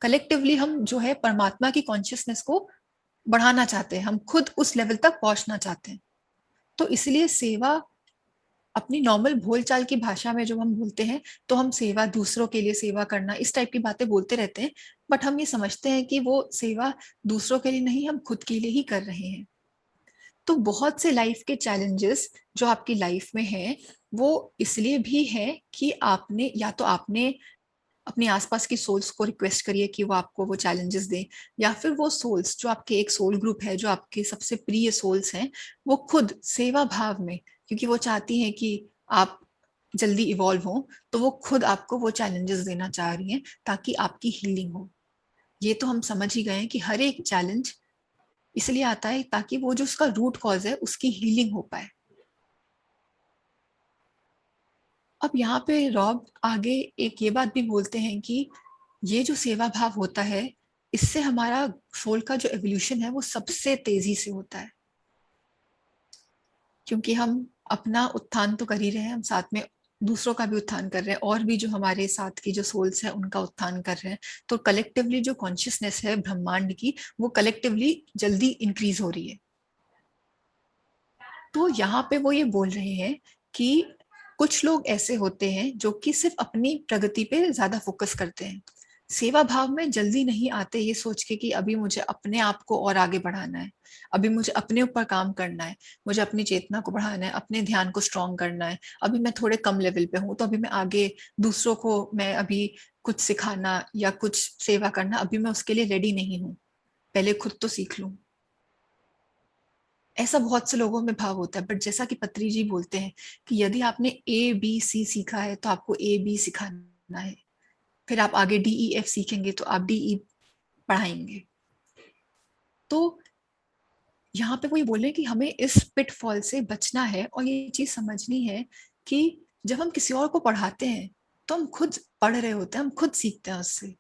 कलेक्टिवली हम जो है परमात्मा की कॉन्शियसनेस को बढ़ाना चाहते हैं, हम खुद उस लेवल तक पहुंचना चाहते हैं। तो इसलिए सेवा, अपनी नॉर्मल बोलचाल की भाषा में जब हम बोलते हैं तो हम सेवा, दूसरों के लिए सेवा करना, इस टाइप की बातें बोलते रहते हैं, बट हम ये समझते हैं कि वो सेवा दूसरों के लिए नहीं, हम खुद के लिए ही कर रहे हैं। तो बहुत से लाइफ के चैलेंजेस जो आपकी लाइफ में हैं, वो इसलिए भी है कि आपने, या तो आपने अपने आसपास की सोल्स को रिक्वेस्ट करिए कि वो आपको वो चैलेंजेस दें, या फिर वो सोल्स जो आपके एक सोल ग्रुप है, जो आपके सबसे प्रिय सोल्स हैं, वो खुद सेवा भाव में, क्योंकि वो चाहती हैं कि आप जल्दी इवॉल्व हो, तो वो खुद आपको वो चैलेंजेस देना चाह रही हैं ताकि आपकी हीलिंग हो। ये तो हम समझ ही गए हैं कि हर एक चैलेंज इसलिए आता है ताकि वो जो उसका रूट कॉज है उसकी हीलिंग हो पाए। अब यहाँ पे रॉब आगे एक ये बात भी बोलते हैं कि ये जो सेवा भाव होता है, इससे हमारा सोल का जो एवोल्यूशन है वो सबसे तेजी से होता है, क्योंकि हम अपना उत्थान तो कर ही रहे हैं, हम साथ में दूसरों का भी उत्थान कर रहे हैं, और भी जो हमारे साथ की जो सोल्स है उनका उत्थान कर रहे हैं। तो कलेक्टिवली जो कॉन्शियसनेस है ब्रह्मांड की, वो कलेक्टिवली जल्दी इंक्रीज हो रही है। तो यहाँ पे वो ये बोल रहे हैं कि कुछ लोग ऐसे होते हैं जो कि सिर्फ अपनी प्रगति पे ज्यादा फोकस करते हैं, सेवा भाव में जल्दी नहीं आते, ये सोच के कि अभी मुझे अपने आप को और आगे बढ़ाना है, अभी मुझे अपने ऊपर काम करना है, मुझे अपनी चेतना को बढ़ाना है, अपने ध्यान को स्ट्रॉन्ग करना है, अभी मैं थोड़े कम लेवल पे हूँ, तो अभी मैं आगे दूसरों को, मैं अभी कुछ सिखाना या कुछ सेवा करना, अभी मैं उसके लिए रेडी नहीं हूँ, पहले खुद तो सीख लूं। ऐसा बहुत से लोगों में भाव होता है। बट जैसा कि पत्री जी बोलते हैं कि यदि आपने A B C सीखा है तो आपको A B सिखाना है, फिर आप आगे DE F सीखेंगे तो आप DE पढ़ाएंगे। तो यहाँ पे वो ये बोल रहे हैं कि हमें इस पिटफॉल से बचना है और ये चीज समझनी है कि जब हम किसी और को पढ़ाते हैं तो हम खुद पढ़ रहे होते हैं, हम खुद सीखते हैं उससे।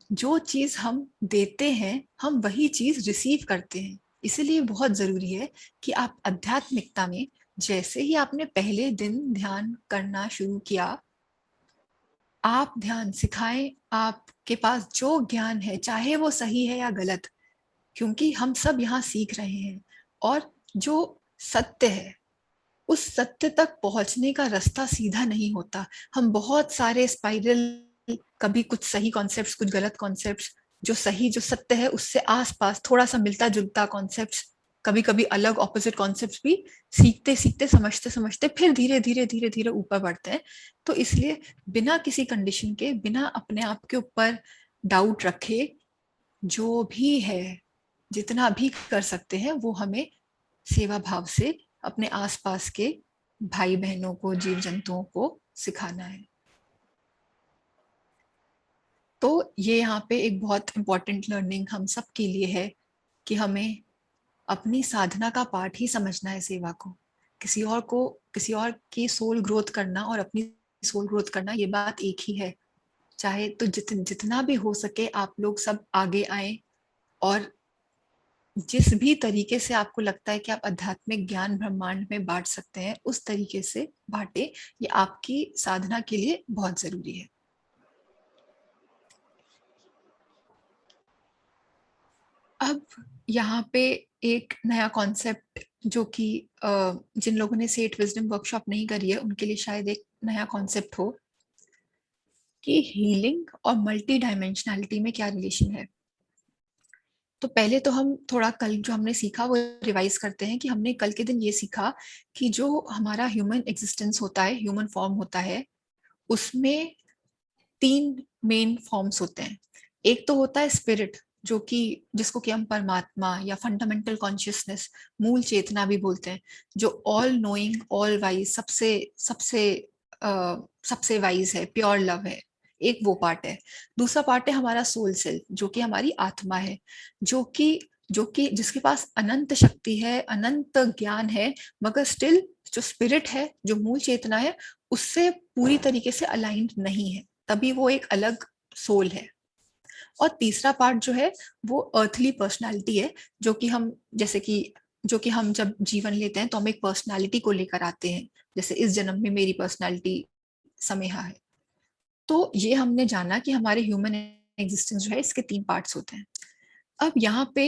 जो चीज हम देते हैं हम वही चीज रिसीव करते हैं। इसीलिए बहुत जरूरी है कि आप आध्यात्मिकता में, जैसे ही आपने पहले दिन ध्यान करना शुरू किया, आप ध्यान सिखाएं, आपके पास जो ज्ञान है चाहे वो सही है या गलत, क्योंकि हम सब यहाँ सीख रहे हैं। और जो सत्य है, उस सत्य तक पहुंचने का रास्ता सीधा नहीं होता। हम बहुत सारे स्पाइरल, कभी कुछ सही कॉन्सेप्ट्स, कुछ गलत कॉन्सेप्ट्स, जो सही, जो सत्य है उससे आसपास थोड़ा सा मिलता जुलता कॉन्सेप्ट्स, कभी कभी अलग ऑपोजिट कॉन्सेप्ट्स भी सीखते सीखते, समझते समझते फिर धीरे धीरे धीरे धीरे ऊपर बढ़ते हैं। तो इसलिए बिना किसी कंडीशन के, बिना अपने आप के ऊपर डाउट रखे, जो भी है, जितना भी कर सकते हैं वो हमें सेवा भाव से अपने आसपास के भाई बहनों को, जीव जंतुओं को सिखाना है। तो ये यहाँ पे एक बहुत इंपॉर्टेंट लर्निंग हम सब के लिए है कि हमें अपनी साधना का पार्ट ही समझना है सेवा को। किसी और को, किसी और की सोल ग्रोथ करना और अपनी सोल ग्रोथ करना, ये बात एक ही है। चाहे तो जितना भी हो सके आप लोग सब आगे आए, और जिस भी तरीके से आपको लगता है कि आप आध्यात्मिक ज्ञान ब्रह्मांड में बांट सकते हैं, उस तरीके से बांटे। ये आपकी साधना के लिए बहुत जरूरी है। अब यहाँ पे एक नया कॉन्सेप्ट जो कि जिन लोगों ने सेठ विजडम वर्कशॉप नहीं करी है उनके लिए शायद एक नया कॉन्सेप्ट हो कि हीलिंग और मल्टी डायमेंशनैलिटी में क्या रिलेशन है। तो पहले तो हम थोड़ा कल जो हमने सीखा वो रिवाइज करते हैं कि हमने कल के दिन ये सीखा कि जो हमारा ह्यूमन एग्जिस्टेंस होता है, ह्यूमन फॉर्म होता है, उसमें 3 मेन फॉर्म्स होते हैं। एक तो होता है स्पिरिट, जो कि जिसको कि हम परमात्मा या फंडामेंटल कॉन्शियसनेस, मूल चेतना भी बोलते हैं, जो ऑल नोइंग, ऑल वाइज, सबसे सबसे सबसे वाइज है, प्योर लव है। एक वो पार्ट है। दूसरा पार्ट है हमारा सोल सेल्फ, जो कि हमारी आत्मा है, जो कि जिसके पास अनंत शक्ति है, अनंत ज्ञान है, मगर स्टिल जो स्पिरिट है, जो मूल चेतना है, उससे पूरी तरीके से अलाइंड नहीं है, तभी वो एक अलग सोल है। और तीसरा पार्ट जो है वो अर्थली पर्सनालिटी है, जो कि हम जैसे कि जो कि हम जब जीवन लेते हैं तो हम एक पर्सनालिटी को लेकर आते हैं। जैसे इस जन्म में मेरी पर्सनालिटी समेहा है। तो ये हमने जाना कि हमारे ह्यूमन एग्जिस्टेंस जो है इसके 3 पार्ट्स होते हैं। अब यहाँ पे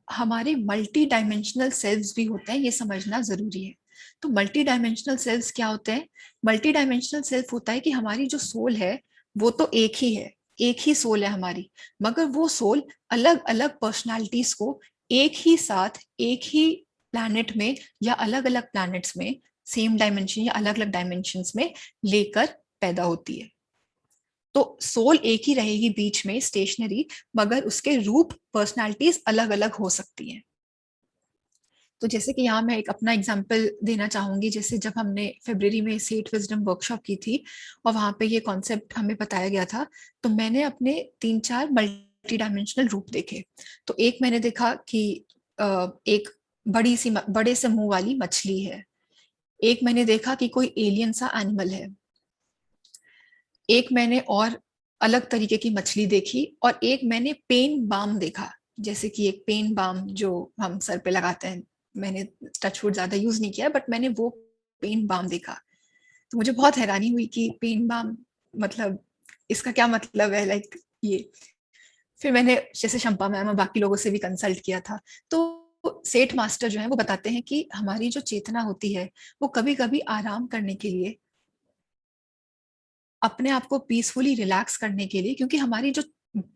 हमारे मल्टी डायमेंशनल सेल्व्स भी होते हैं, ये समझना जरूरी है। तो मल्टी डायमेंशनल सेल्व्स क्या होते हैं? मल्टी डायमेंशनल सेल्फ होता है कि हमारी जो सोल है वो तो एक ही है, एक ही सोल है हमारी, मगर वो सोल अलग अलग पर्सनालिटीज को एक ही साथ, एक ही प्लैनेट में या अलग अलग प्लैनेट्स में, सेम डायमेंशन या अलग अलग डायमेंशंस में लेकर पैदा होती है। तो सोल एक ही रहेगी बीच में स्टेशनरी, मगर उसके रूप, पर्सनालिटीज अलग अलग हो सकती हैं। तो जैसे कि यहाँ मैं एक अपना एग्जांपल देना चाहूंगी। जैसे जब हमने फरवरी में सेठ विजडम वर्कशॉप की थी और वहां पे ये कॉन्सेप्ट हमें बताया गया था, तो मैंने अपने 3-4 मल्टी डायमेंशनल रूप देखे। तो एक मैंने देखा कि एक बड़े से मुंह वाली मछली है। एक मैंने देखा कि कोई एलियन सा एनिमल है। एक मैंने और अलग तरीके की मछली देखी, और एक मैंने पेन बाम देखा, जैसे कि एक पेन बाम जो हम सर पे लगाते हैं। मैंने टचवुड ज्यादा यूज नहीं किया, बट मैंने वो पेन बाम देखा। तो मुझे बहुत हैरानी हुई कि पेन बाम मतलब इसका क्या मतलब है, लाइक ये। फिर मैंने जैसे शंपा मैम और बाकी लोगों से भी कंसल्ट किया था। तो सेठ मास्टर जो है वो बताते हैं कि हमारी जो चेतना होती है वो कभी कभी आराम करने के लिए, अपने आप को पीसफुली रिलैक्स करने के लिए, क्योंकि हमारी जो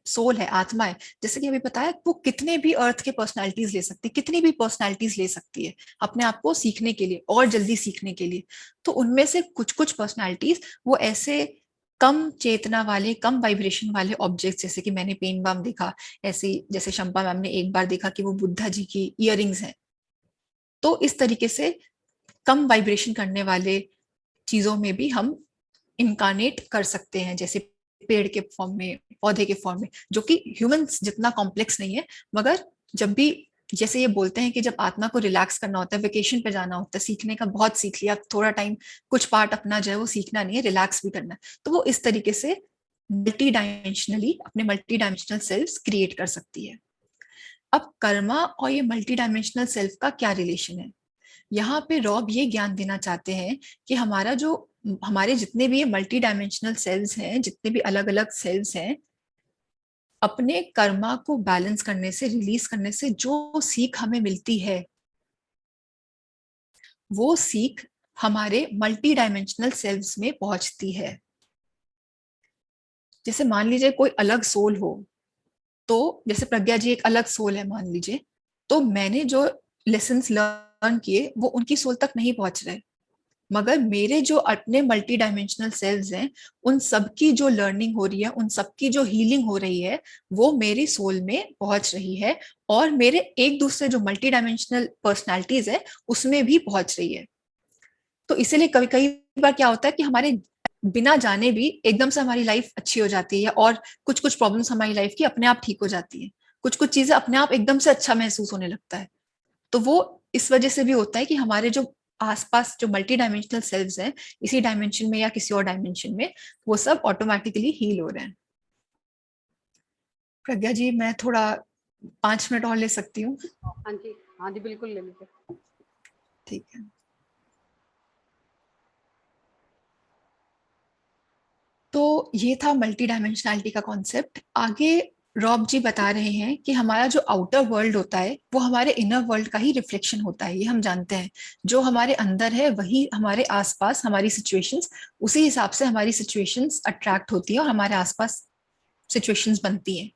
सोल है, आत्मा है, जैसे कि अभी बताया, वो कितने भी अर्थ के पर्सनालिटीज ले सकती है, कितनी भी पर्सनालिटीज ले सकती है अपने आप को सीखने के लिए और जल्दी सीखने के लिए। तो उनमें से कुछ कुछ पर्सनालिटीज वो ऐसे कम चेतना वाले, कम वाइब्रेशन वाले ऑब्जेक्ट, जैसे कि मैंने पेन बाम देखा, ऐसे जैसे शंपा मैम ने एक बार देखा कि वो बुद्धा जी की इयररिंग्स हैं। तो इस तरीके से कम वाइब्रेशन करने वाले चीजों में भी हम इनकारनेट कर सकते हैं, जैसे पेड़ के फॉर्म में, पौधे के फॉर्म में, जो कि ह्यूमंस जितना कॉम्प्लेक्स नहीं है। मगर जब भी, जैसे ये बोलते हैं कि जब आत्मा को रिलैक्स करना होता है, वेकेशन पे जाना होता है, सीखने का बहुत सीख लिया, थोड़ा टाइम कुछ पार्ट अपना जो है वो सीखना नहीं है, रिलैक्स भी करना है, तो वो इस तरीके से मल्टी डायमेंशनली अपने मल्टी डायमेंशनल सेल्फ क्रिएट कर सकती है। अब कर्मा और ये मल्टी डायमेंशनल सेल्फ का क्या रिलेशन है? यहाँ पे रॉब ये ज्ञान देना चाहते हैं कि हमारे जितने भी ये मल्टी डायमेंशनल सेल्स हैं, जितने भी अलग अलग सेल्स हैं, अपने कर्मा को बैलेंस करने से, रिलीज करने से जो सीख हमें मिलती है, वो सीख हमारे मल्टी डायमेंशनल सेल्स में पहुंचती है। जैसे मान लीजिए कोई अलग सोल हो, तो जैसे प्रज्ञा जी एक अलग सोल है मान लीजिए, तो मैंने जो लेसन्स लर्न किए वो उनकी सोल तक नहीं पहुंच रहे, मगर मेरे जो अपने मल्टी डायमेंशनल सेल्स हैं, उन सबकी जो लर्निंग हो रही है, उन सबकी जो हीलिंग हो रही है, वो मेरी सोल में पहुंच रही है, और मेरे एक दूसरे जो मल्टी डायमेंशनल पर्सनालिटीज है उसमें भी पहुंच रही है। तो इसीलिए कभी कई बार क्या होता है कि हमारे बिना जाने भी एकदम से हमारी लाइफ अच्छी हो जाती है, और कुछ कुछ प्रॉब्लम्स हमारी लाइफ की अपने आप ठीक हो जाती है, कुछ कुछ चीजें अपने आप एकदम से अच्छा महसूस होने लगता है। तो वो इस वजह से भी होता है कि हमारे जो आसपास जो मल्टी डायमेंशनल सेल्स हैं, इसी डायमेंशन में या किसी और डायमेंशन में, वो सब ऑटोमेटिकली हील हो रहे हैं। प्रज्ञा जी, मैं थोड़ा 5 मिनट और ले सकती हूँ? हाँ जी, हाँ जी, बिल्कुल ले लीजिए। ठीक है। तो ये था मल्टी डायमेंशनैलिटी का कॉन्सेप्ट। आगे रॉब जी बता रहे हैं कि हमारा जो आउटर वर्ल्ड होता है वो हमारे इनर वर्ल्ड का ही रिफ्लेक्शन होता है, ये हम जानते हैं। जो हमारे अंदर है वही हमारे आसपास हमारी सिचुएशंस, उसी हिसाब से हमारी सिचुएशंस अट्रैक्ट होती है और हमारे आसपास सिचुएशंस बनती हैं।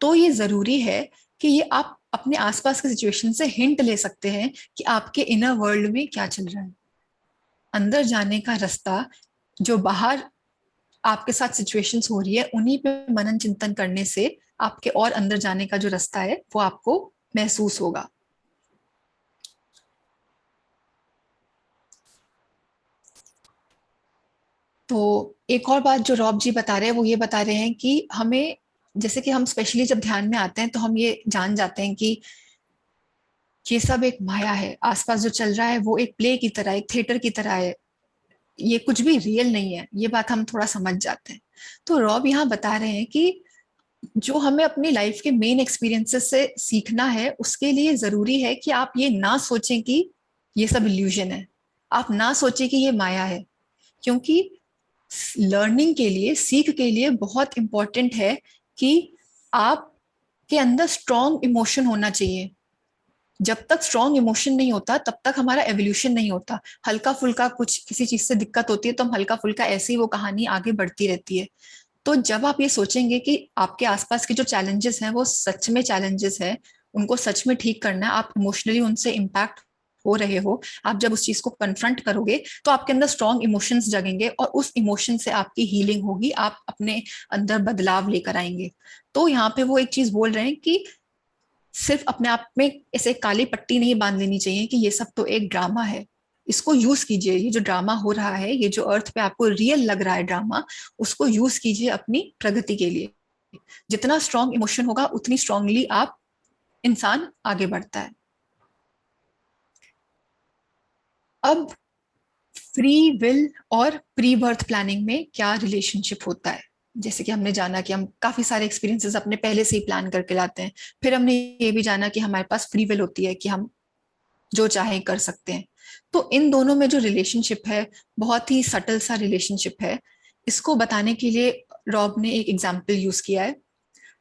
तो ये जरूरी है कि ये आप अपने आसपास के सिचुएशन से हिंट ले सकते हैं कि आपके इनर वर्ल्ड में क्या चल रहा है। अंदर जाने का रास्ता, जो बाहर आपके साथ सिचुएशंस हो रही है उन्हीं पे मनन चिंतन करने से आपके और अंदर जाने का जो रास्ता है वो आपको महसूस होगा। तो एक और बात जो रॉब जी बता रहे हैं वो ये बता रहे हैं कि हमें, जैसे कि हम स्पेशली जब ध्यान में आते हैं तो हम ये जान जाते हैं कि ये सब एक माया है, आसपास जो चल रहा है वो एक प्ले की तरह, एक थिएटर की तरह है, ये कुछ भी रियल नहीं है। ये बात हम थोड़ा समझ जाते हैं। तो रॉब यहाँ बता रहे हैं कि जो हमें अपनी लाइफ के मेन एक्सपीरियंसेस से सीखना है उसके लिए जरूरी है कि आप ये ना सोचें कि ये सब इल्यूजन है, आप ना सोचें कि ये माया है। क्योंकि लर्निंग के लिए, सीख के लिए बहुत इंपॉर्टेंट है कि आपके अंदर स्ट्रॉन्ग इमोशन होना चाहिए। जब तक स्ट्रॉन्ग इमोशन नहीं होता तब तक हमारा एवोल्यूशन नहीं होता। हल्का फुल्का कुछ किसी चीज से दिक्कत होती है तो हम हल्का फुल्का ऐसे ही वो कहानी आगे बढ़ती रहती है। तो जब आप ये सोचेंगे कि आपके आसपास के जो चैलेंजेस हैं वो सच में चैलेंजेस हैं, उनको सच में ठीक करना है, आप इमोशनली उनसे इम्पैक्ट हो रहे हो, आप जब उस चीज को कन्फ्रंट करोगे तो आपके अंदर स्ट्रॉन्ग इमोशंस जगेंगे और उस इमोशन से आपकी हीलिंग होगी, आप अपने अंदर बदलाव लेकर आएंगे। तो यहाँ पे वो एक चीज बोल रहे हैं कि सिर्फ अपने आप में ऐसे काली पट्टी नहीं बांध लेनी चाहिए कि ये सब तो एक ड्रामा है। इसको यूज कीजिए, ये जो ड्रामा हो रहा है, ये जो अर्थ पे आपको रियल लग रहा है ड्रामा, उसको यूज कीजिए अपनी प्रगति के लिए। जितना स्ट्रांग इमोशन होगा उतनी स्ट्रांगली आप इंसान आगे बढ़ता है। अब फ्री विल और प्री बर्थ प्लानिंग में क्या रिलेशनशिप होता है? जैसे कि हमने जाना कि हम काफी सारे एक्सपीरियंसेस अपने पहले से ही प्लान करके लाते हैं, फिर हमने ये भी जाना कि हमारे पास फ्री विल होती है कि हम जो चाहे कर सकते हैं। तो इन दोनों में जो रिलेशनशिप है बहुत ही सटल सा रिलेशनशिप है। इसको बताने के लिए रॉब ने एक एग्जाम्पल यूज किया है,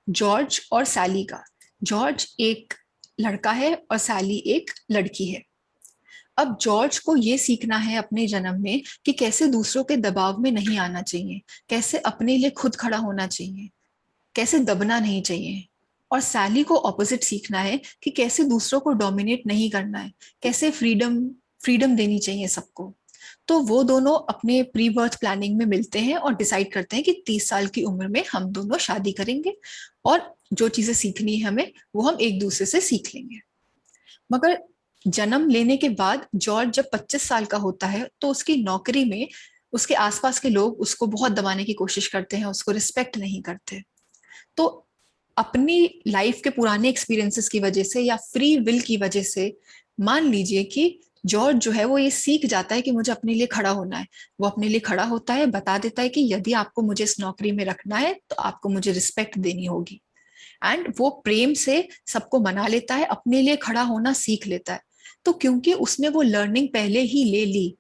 जॉर्ज और सैली का। जॉर्ज एक लड़का है और सैली एक लड़की है। अब जॉर्ज को ये सीखना है अपने जन्म में कि कैसे दूसरों के दबाव में नहीं आना चाहिए, कैसे अपने लिए खुद खड़ा होना चाहिए, कैसे दबना नहीं चाहिए। और सैली को ऑपोजिट सीखना है कि कैसे दूसरों को डोमिनेट नहीं करना है, कैसे फ्रीडम फ्रीडम देनी चाहिए सबको। तो वो दोनों अपने प्री बर्थ प्लानिंग में मिलते हैं और डिसाइड करते हैं कि 30 साल की उम्र में हम दोनों शादी करेंगे और जो चीजें सीखनी है हमें वो हम एक दूसरे से सीख लेंगे। मगर जन्म लेने के बाद जॉर्ज जब 25 साल का होता है तो उसकी नौकरी में उसके आसपास के लोग उसको बहुत दबाने की कोशिश करते हैं, उसको रिस्पेक्ट नहीं करते। तो अपनी लाइफ के पुराने एक्सपीरियंसेस की वजह से या फ्री विल की वजह से मान लीजिए कि जॉर्ज जो है वो ये सीख जाता है कि मुझे अपने लिए खड़ा होना है। वो अपने लिए खड़ा होता है, बता देता है कि यदि आपको मुझे इस नौकरी में रखना है तो आपको मुझे रिस्पेक्ट देनी होगी। एंड वो प्रेम से सबको मना लेता है, अपने लिए खड़ा होना सीख लेता है। तो क्योंकि उसने वो लर्निंग पहले ही ले ली,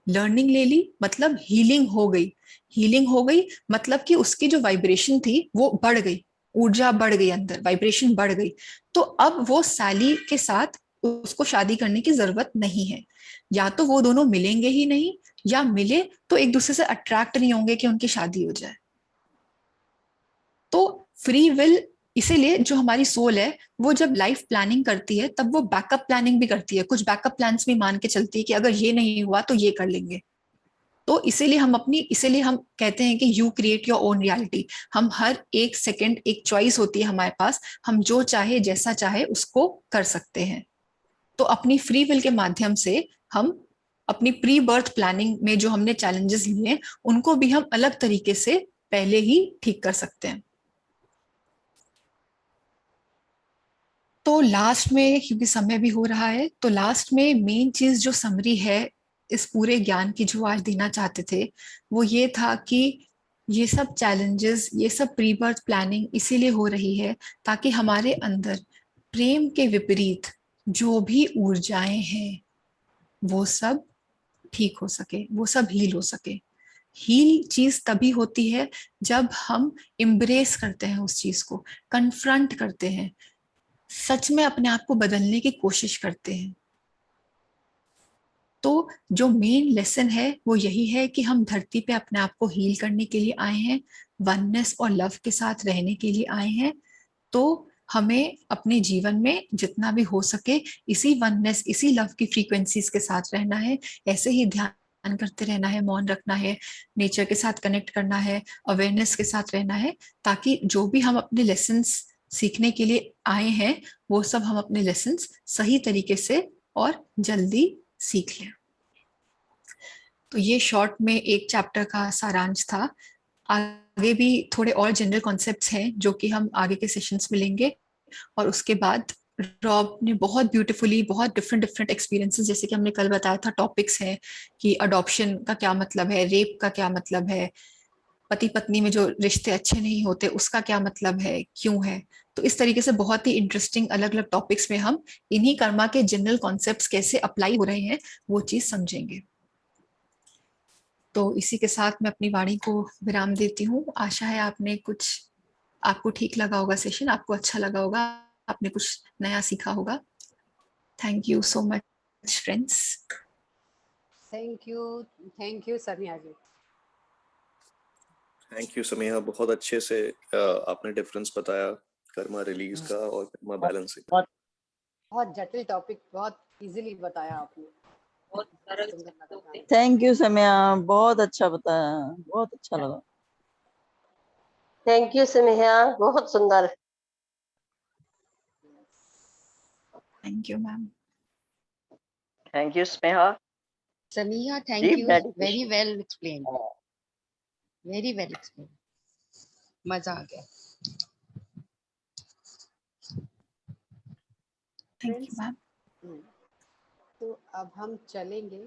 लर्निंग ले ली मतलब हीलिंग हो गई। हीलिंग हो गई मतलब कि उसकी जो वाइब्रेशन थी वो बढ़ गई, ऊर्जा बढ़ गई, अंदर वाइब्रेशन बढ़ गई। तो अब वो सैली के साथ उसको शादी करने की जरूरत नहीं है। या तो वो दोनों मिलेंगे ही नहीं, या मिले तो एक दूसरे से अट्रैक्ट नहीं होंगे कि उनकी शादी हो जाए। तो फ्री विल, इसीलिए जो हमारी सोल है वो जब लाइफ प्लानिंग करती है तब वो बैकअप प्लानिंग भी करती है, कुछ बैकअप प्लान्स भी मान के चलती है कि अगर ये नहीं हुआ तो ये कर लेंगे। तो इसीलिए हम कहते हैं कि you create your own reality. हम हर एक सेकंड एक चॉइस होती है हमारे पास, हम जो चाहे जैसा चाहे उसको कर सकते हैं। तो अपनी फ्री विल के माध्यम से हम अपनी प्री बर्थ प्लानिंग में जो हमने चैलेंजेस लिए उनको भी हम अलग तरीके से पहले ही ठीक कर सकते हैं। तो लास्ट में, क्योंकि समय भी हो रहा है, तो लास्ट में मेन चीज जो समरी है इस पूरे ज्ञान की जो आज देना चाहते थे वो ये था कि ये सब चैलेंजेस, ये सब प्री बर्थ प्लानिंग इसीलिए हो रही है ताकि हमारे अंदर प्रेम के विपरीत जो भी ऊर्जाएं हैं वो सब ठीक हो सके, वो सब हील हो सके। हील चीज तभी होती है जब हम इम्ब्रेस करते हैं उस चीज को, कन्फ्रंट करते हैं, सच में अपने आप को बदलने की कोशिश करते हैं। तो जो मेन लेसन है वो यही है कि हम धरती पे अपने आप को हील करने के लिए आए हैं, वननेस और लव के साथ रहने के लिए आए हैं। तो हमें अपने जीवन में जितना भी हो सके इसी वननेस, इसी लव की फ्रीक्वेंसीज के साथ रहना है, ऐसे ही ध्यान करते रहना है, मौन रखना है, नेचर के साथ कनेक्ट करना है, अवेयरनेस के साथ रहना है, ताकि जो भी हम अपने लेसन्स सीखने के लिए आए हैं वो सब हम अपने लेसन्स सही तरीके से और जल्दी सीख लें। तो ये शॉर्ट में एक चैप्टर का सारांश था। आगे भी थोड़े और जनरल कॉन्सेप्ट्स हैं जो कि हम आगे के सेशंस में लेंगे। और उसके बाद रॉब ने बहुत ब्यूटीफुली बहुत डिफरेंट डिफरेंट एक्सपीरियंसेस, जैसे कि हमने कल बताया था, टॉपिक्स हैं कि अडॉप्शन का क्या मतलब है, रेप का क्या मतलब है, पति पत्नी में जो रिश्ते अच्छे नहीं होते उसका क्या मतलब है, क्यों है। तो इस तरीके से बहुत ही इंटरेस्टिंग अलग अलग टॉपिक्स में हम इन्हीं कर्मा के जनरल कॉन्सेप्ट्स कैसे अप्लाई हो रहे हैं वो चीज समझेंगे। तो इसी के साथ मैं अपनी वाणी को विराम देती हूँ। आशा है आपको ठीक लगा होगा सेशन, आपको अच्छा लगा होगा, आपने कुछ नया सीखा होगा। Thank you so much friends. Thank you Samiya ji. Thank you Samiya, बहुत अच्छे से आपने डिफरेंस बताया कर्मा रिलीज का और कर्मा बैलेंसिंग। बहुत जटिल टॉपिक बहुत इजीली बताया आपने, बहुत सरल सुंदर शब्दों लगा। में। थैंक यू समिया, बहुत अच्छा बताया, बहुत अच्छा लगा। थैंक यू स्नेहा, बहुत सुंदर। Thank you ma'am. Thank you Sneha. Samiha, thank Deep you. meditation. Very well explained. Very well explained. मजा आ गया। Thank you ma'am. तो अब हम चलेंगे